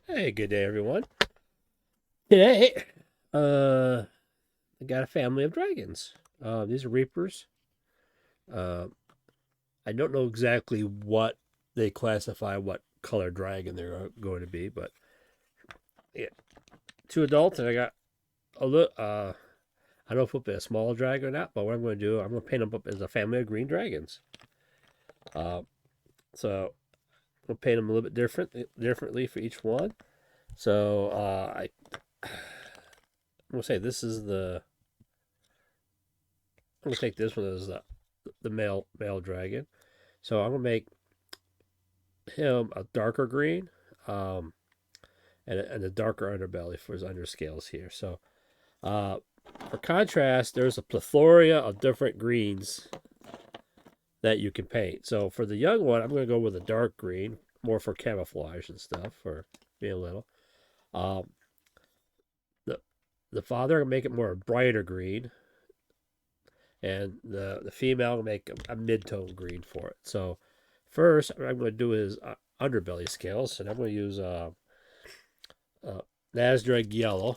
Hey, good day, everyone. Today, I got a family of dragons. These are Reapers. Uh, I don't know exactly what they classify what color dragon they're going to be, but yeah, two adults, and I got a little. I don't know if it'll be a small dragon or not, but what I'm going to do, I'm going to paint them up as a family of green dragons. Uh, so I'm going to paint them a little bit differently for each one. So I'm going to say this is the. I'm going to take this one as the male dragon. So I'm gonna make him a darker green, um, and a darker underbelly for his underscales here. So uh, for contrast, there's a plethora of different greens that you can paint. So for the young one, I'm gonna go with a dark green, more for camouflage and stuff, for being little. Um, the the father will make it more brighter green, and the female will make a mid tone green for it. So first, what I'm going to do is underbelly scales, and I'm going to use uh, Nasdaq yellow.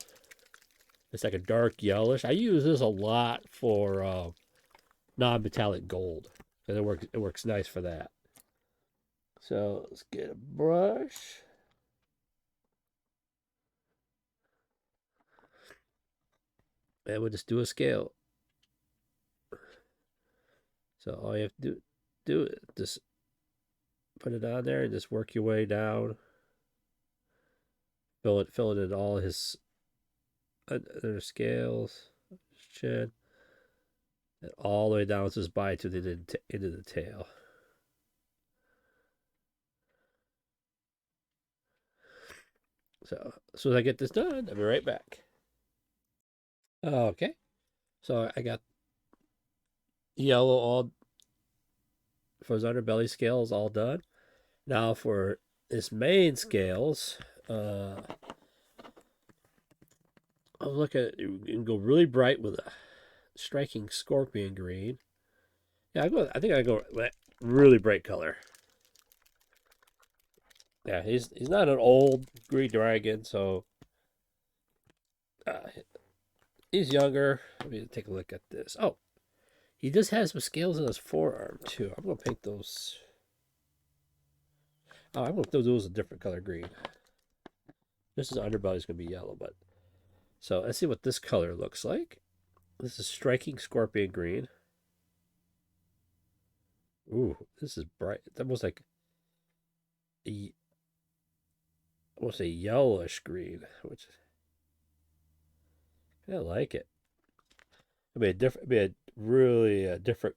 It's like a dark yellowish. I use this a lot for non-metallic gold because it works nice for that. So let's get a brush. And we'll just do a scale. So all you have to do is just put it on there and just work your way down. Fill it in all his under scales, chin, and all the way down to his body to the into the tail. So as soon as I get this done, I'll be right back. Okay. So I got yellow all for his underbelly scales all done. Now for his main scales, I'll look at it and go really bright with a striking scorpion green. Yeah, I think I go really bright color. Yeah, he's not an old green dragon, so uh, he's younger. Let me take a look at this. Oh, he just has some scales in his forearm too. I'm gonna paint those. Oh, I'm gonna do those a different color green. This is underbelly is gonna be yellow, but so let's see what this color looks like. This is striking scorpion green. Ooh, this is bright. It's almost like a, almost a yellowish green, which I like it. It'd be a really different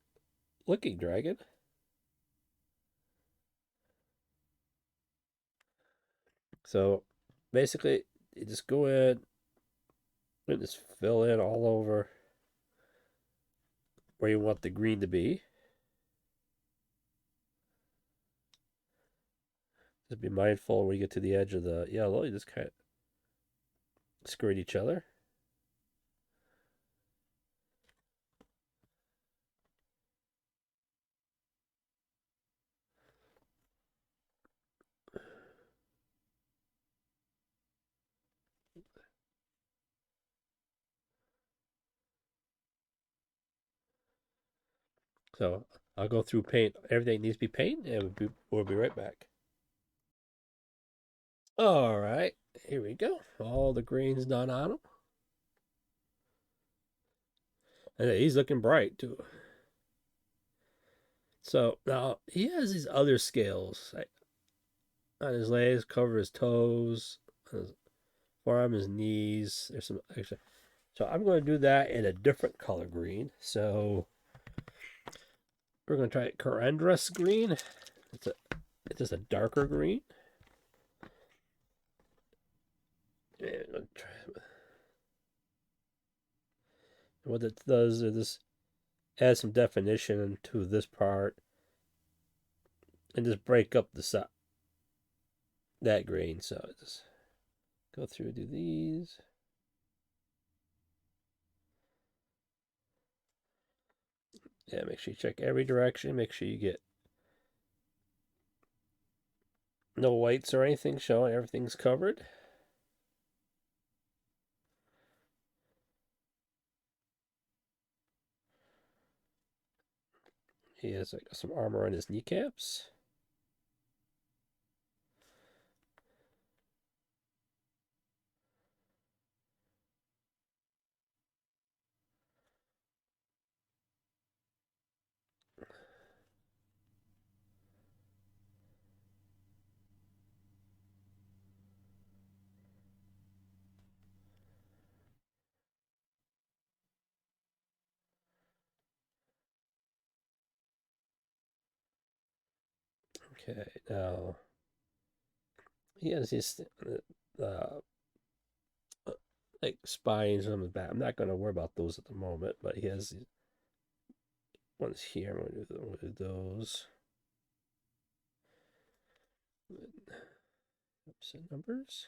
looking dragon. So basically, you just go in and just fill in all over where you want the green to be. Just be mindful when you get to the edge of the yellow, you just kind of skirt each other. So I'll go through paint everything needs to be painted, and we'll be right back. All right, here we go. All the greens done on him. And he's looking bright too. So now he has these other scales like on his legs, cover his toes, on his forearm, his knees. There's some extra. So I'm going to do that in a different color green. So we're going to try Corendrus green. It's a it's just a darker green. And what it does is this adds some definition to this part and just break up the that green. So just go through and do these. Yeah, make sure you check every direction. Make sure you get No whites or anything showing. Everything's covered. He has like some armor on his kneecaps. Okay, now he has his uh, like spines on his back. I'm not going to worry about those at the moment, but he has these ones here. I'm going to do those. Opposite numbers.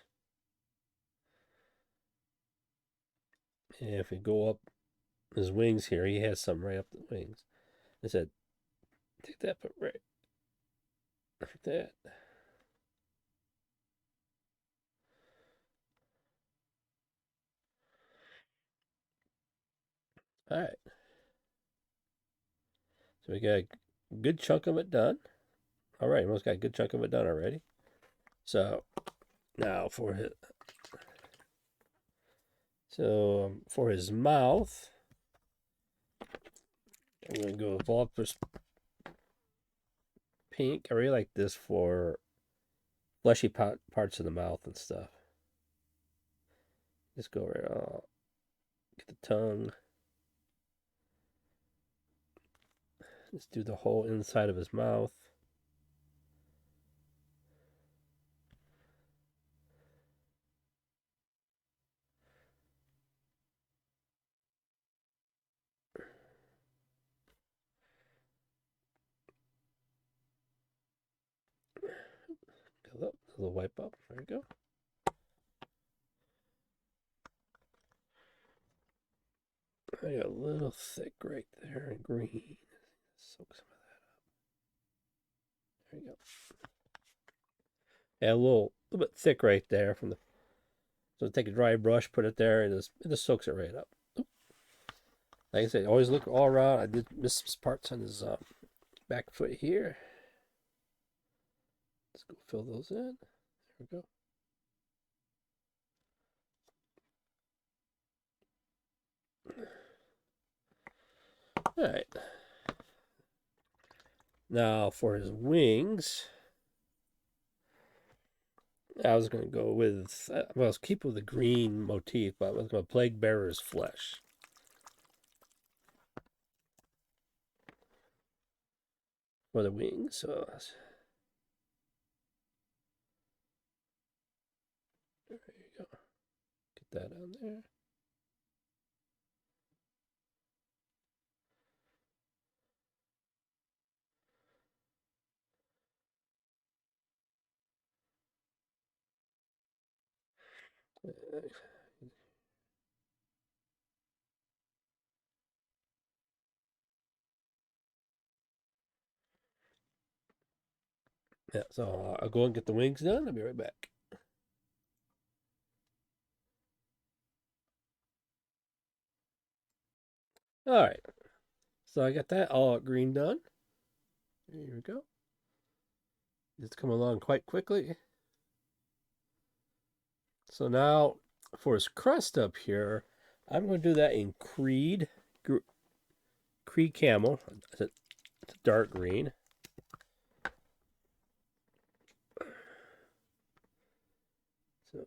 And if we go up his wings here, he has some right up the wings. I said, take that, but right like that. All right. So we got a good chunk of it done. All right, almost got a good chunk of it done already. So now for his mouth, I'm gonna go with Volupus pink. I really like this for fleshy parts of the mouth and stuff. Just go right on. Get the tongue. Just do the whole inside of his mouth. A little wipe up. There we go. I got a little thick right there in green. Soak some of that up. There you go. Yeah, a little bit thick right there from the. So take a dry brush, put it there, and it just soaks it right up. Like I said, always look all around. I did miss some parts on his back foot here. Let's go fill those in. There we go. All right. Now for his wings, I was going to go with, well, I was keep with the green motif, but I was going to Plague Bearer's Flesh for the wings. So there you go. Get that on there. Yeah, so I'll go and get the wings done. I'll be right back. All right. So I got that all green done. There we go. It's come along quite quickly. So now for his crust up here, I'm going to do that in Creed Camel. It's a dark green. So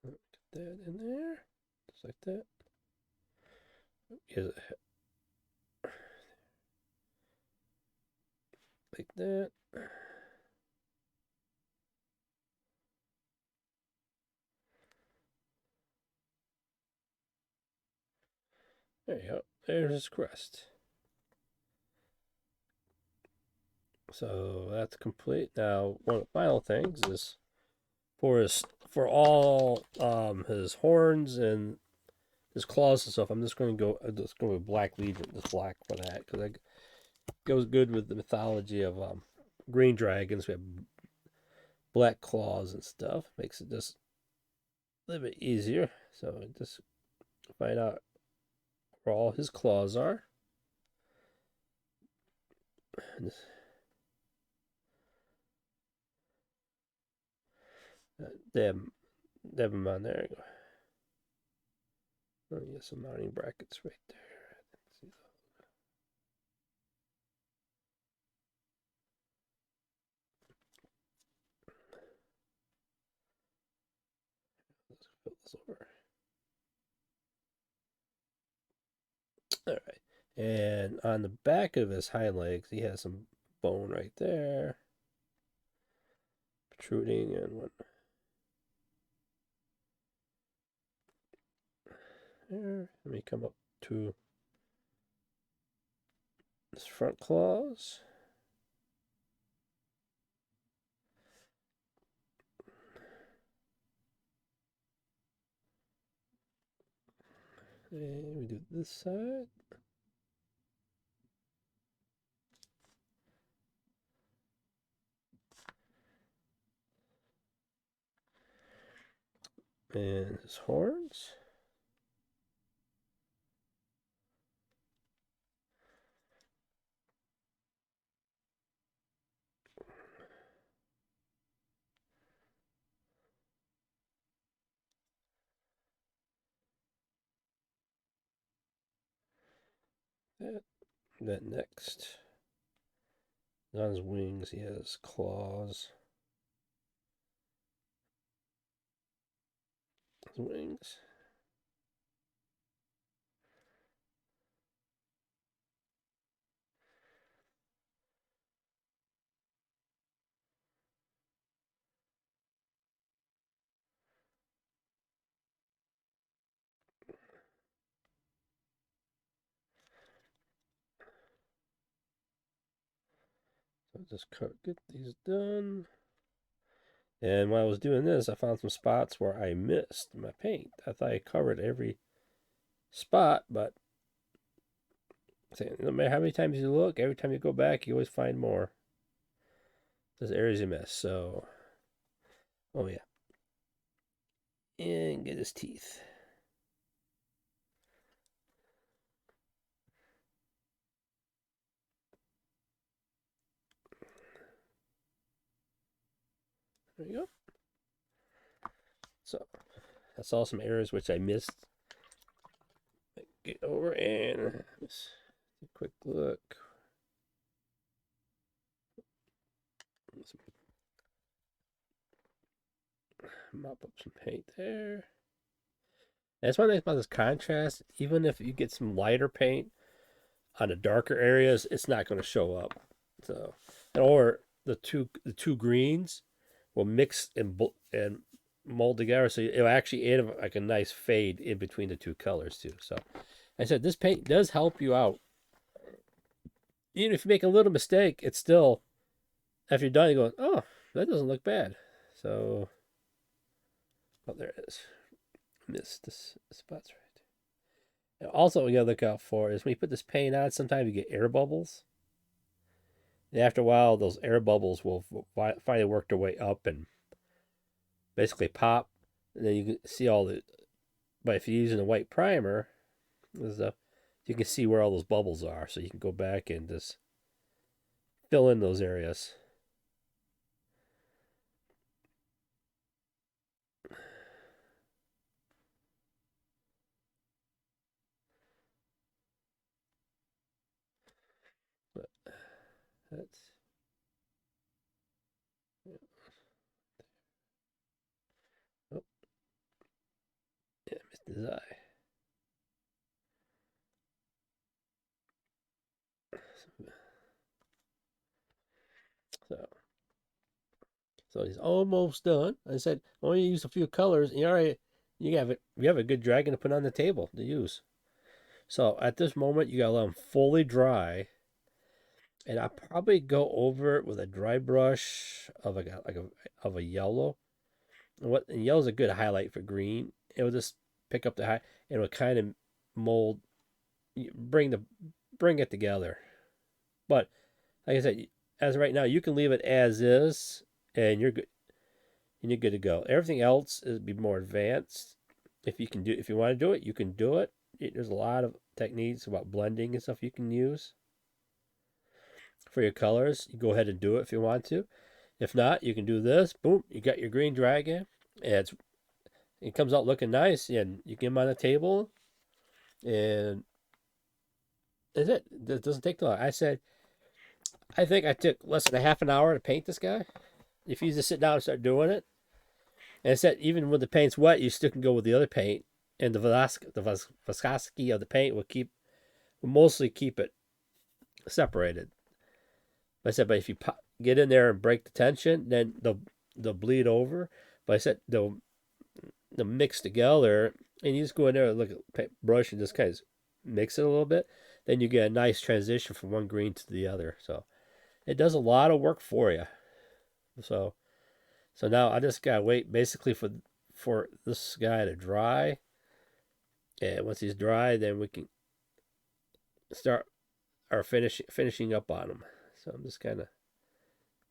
get that in there, just like that. Like that. There you go. There's his crust. So that's complete. Now, one of the final things is for all his horns and his claws and stuff. I'm just going to go. I'm just going with Black Legion, just black for that because that goes good with the mythology of green dragons. We have black claws and stuff. Makes it just a little bit easier. So just find out where all his claws are. Just, dab, dab them on there. Oh, you get some mounting brackets right there. Let's fill this over. All right. And on the back of his hind legs, he has some bone right there, protruding and one there. Let me come up to his front claws. And we do this side. And his horns. That next. On his wings, he has claws. His wings. So just get these done. And while I was doing this, I found some spots where I missed my paint. I thought I covered every spot, but no matter how many times you look, every time you go back, you always find more. There's areas you miss. So, oh yeah, and get his teeth. There you go. So that's all some areas which I missed. Get over and just a quick look. Mop up some paint there. That's one thing about this contrast. Even if you get some lighter paint on the darker areas, it's not going to show up. So, or the two greens will mix and mold together, so it'll actually add like a nice fade in between the two colors too. So, I said this paint does help you out. Even if you make a little mistake, it's still after you're done, you go, oh, that doesn't look bad. So, oh, there it is. Missed this spot's right. And also, what you gotta look out for is when you put this paint on, sometimes you get air bubbles. And after a while, those air bubbles will finally work their way up and basically pop. And then you can see all the. But if you're using a white primer, you can see where all those bubbles are. So you can go back and just fill in those areas. But that's. Oh, yeah, missed his eye. So, so he's almost done. I said, only use a few colors, and you have it. You have a good dragon to put on the table to use. So at this moment, you gotta let them fully dry, and I probably go over it with a dry brush of of a yellow, And yellow's a good highlight for green. It will just pick up the high, and it will kind of mold, bring the bring it together. But like I said, as of right now, you can leave it as is, and you're good. And you're good to go. Everything else is be more advanced. If you want to do it, you can do it. There's a lot of techniques about blending and stuff you can use for your colors. You go ahead and do it if you want to. If not, you can do this. Boom, you got your green dragon, and it comes out looking nice. And you get them on the table, and that's it. It doesn't take long. I think I took less than a half an hour to paint this guy. If you just sit down and start doing it, and it said even when the paint's wet, you still can go with the other paint, and the viscosity of the paint will mostly keep it separated. But I said, but if you get in there and break the tension, then they'll bleed over. But I said they'll mix together, and you just go in there and look at the brush and just kind of mix it a little bit. Then you get a nice transition from one green to the other. So it does a lot of work for you. So now I just gotta wait basically for this guy to dry. And once he's dry, then we can start our finishing up on him. So I'm just kind of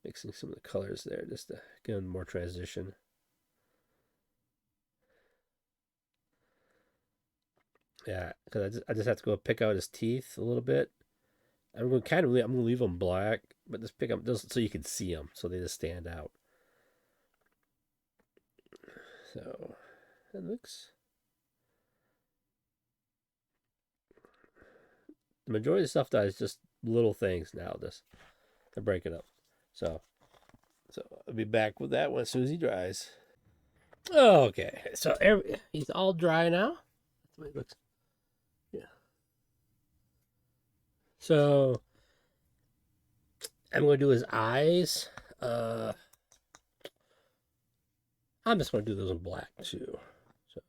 mixing some of the colors there just to give him more transition. Yeah, because I just have to go pick out his teeth a little bit. I'm gonna leave them black, but just pick them just so you can see them, so they just stand out. So it looks. The majority of the stuff that is just little things now, just to break it up. So I'll be back with that when Susie dries. Okay, so he's all dry now. That's the way it looks. Yeah. So I'm gonna do his eyes. I'm just gonna do those in black too. So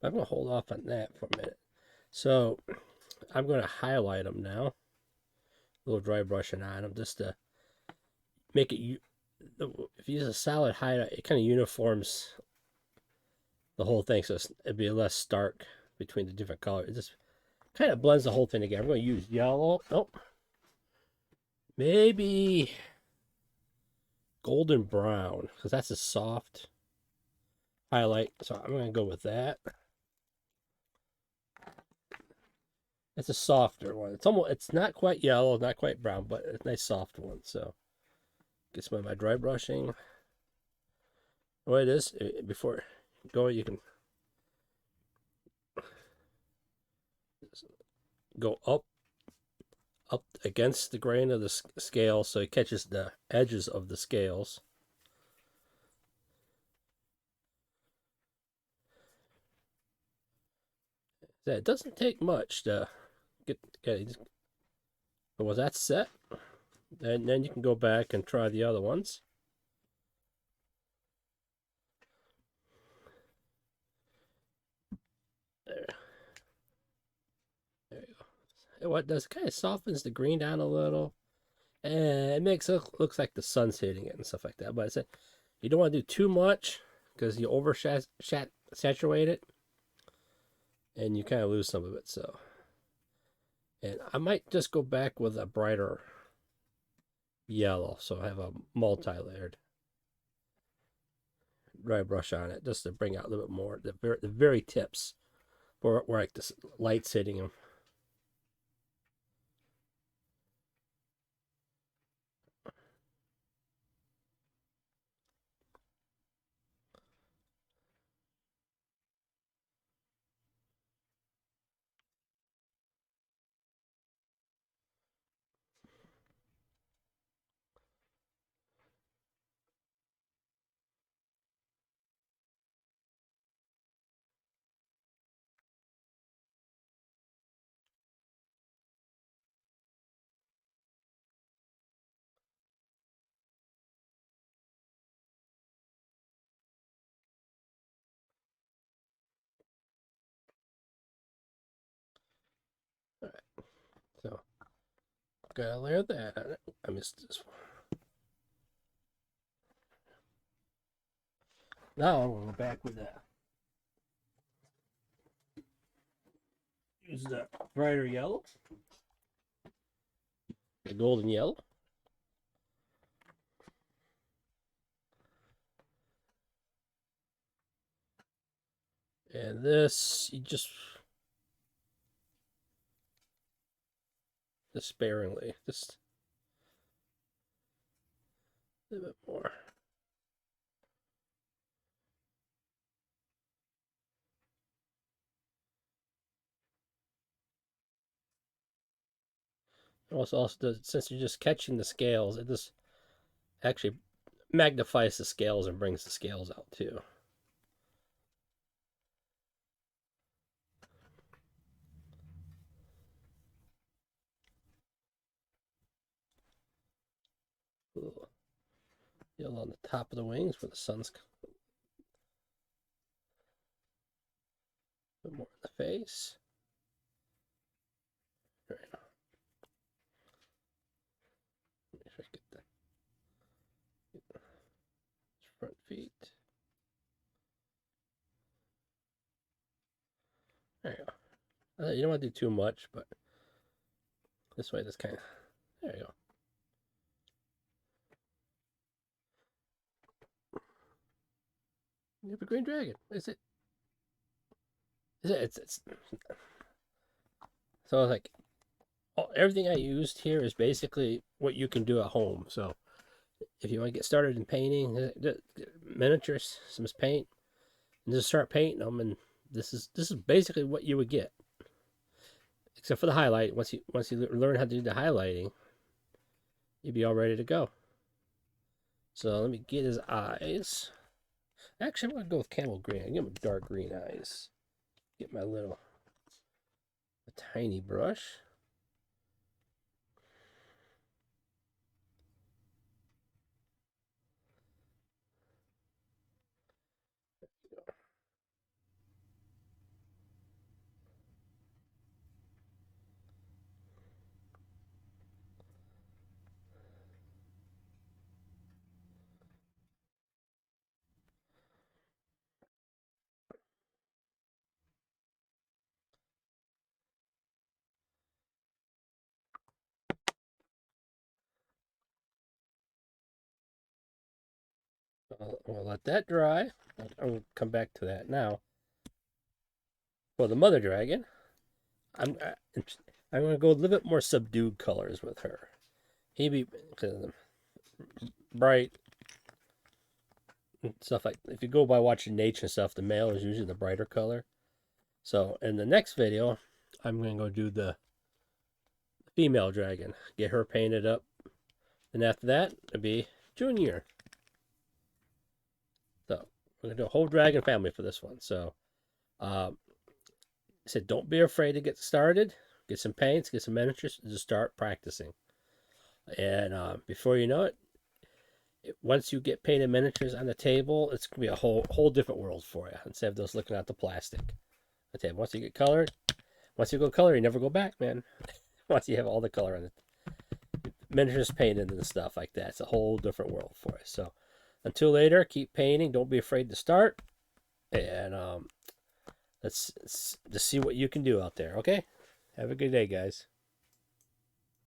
I'm gonna hold off on that for a minute. So I'm gonna highlight them now. A little dry brushing on them just to make it. If you use a solid highlight, it kind of uniforms the whole thing, so it'd be less stark between the different colors. It just kind of blends the whole thing together. I'm going to use yellow. Oh, maybe golden brown, because that's a soft highlight. So I'm going to go with that. It's a softer one. It's not quite yellow, not quite brown, but it's a nice soft one. So get some of my dry brushing. What it is, before going, you can go up against the grain of the scale so it catches the edges of the scales. It doesn't take much to get but once that's set, then you can go back and try the other ones. There you go. What does kind of softens the green down a little, and it makes it looks like the sun's hitting it and stuff like that. But I said you don't want to do too much because you saturate it, and you kind of lose some of it. So, and I might just go back with a brighter yellow, so I have a multi-layered dry brush on it just to bring out a little bit more the very tips where like the light's hitting them. All right, so gotta layer that. I missed this one. Now I'm going to go back with that. Use the brighter yellow. The golden yellow. And this, you just sparingly, just a little bit more. Also does, since you're just catching the scales, it just actually magnifies the scales and brings the scales out too. Ooh. Yellow on the top of the wings where the sun's a bit more in the face. Right. Make sure I get the front feet. There you go. You don't want to do too much, but this way, this kind of. There you go. You have a green dragon. Is it? It's so like everything I used here is basically what you can do at home. So if you want to get started in painting, miniatures, some paint, and just start painting them, and this is basically what you would get, except for the highlight. Once you learn how to do the highlighting, you'd be all ready to go. So let me get his eyes. Actually, I'm gonna go with camel green. I give him dark green eyes. Get my little tiny brush. We'll let that dry. I'll come back to that now. For the mother dragon, I'm going to go a little bit more subdued colors with her. He be bright stuff like, if you go by watching nature and stuff, the male is usually the brighter color. So in the next video, I'm going to go do the female dragon, get her painted up, and after that, it'll be Junior. So we're gonna do a whole dragon family for this one. So I said, don't be afraid to get started. Get some paints, get some miniatures, and just start practicing. And before you know it, once you get painted miniatures on the table, it's gonna be a whole different world for you instead of just looking at the plastic. I tell you, once you get colored, once you go color, you never go back, man. Once you have all the color on it, miniatures painted and stuff like that, it's a whole different world for you. So until later, keep painting. Don't be afraid to start, and let's see what you can do out there. Okay, have a good day, guys.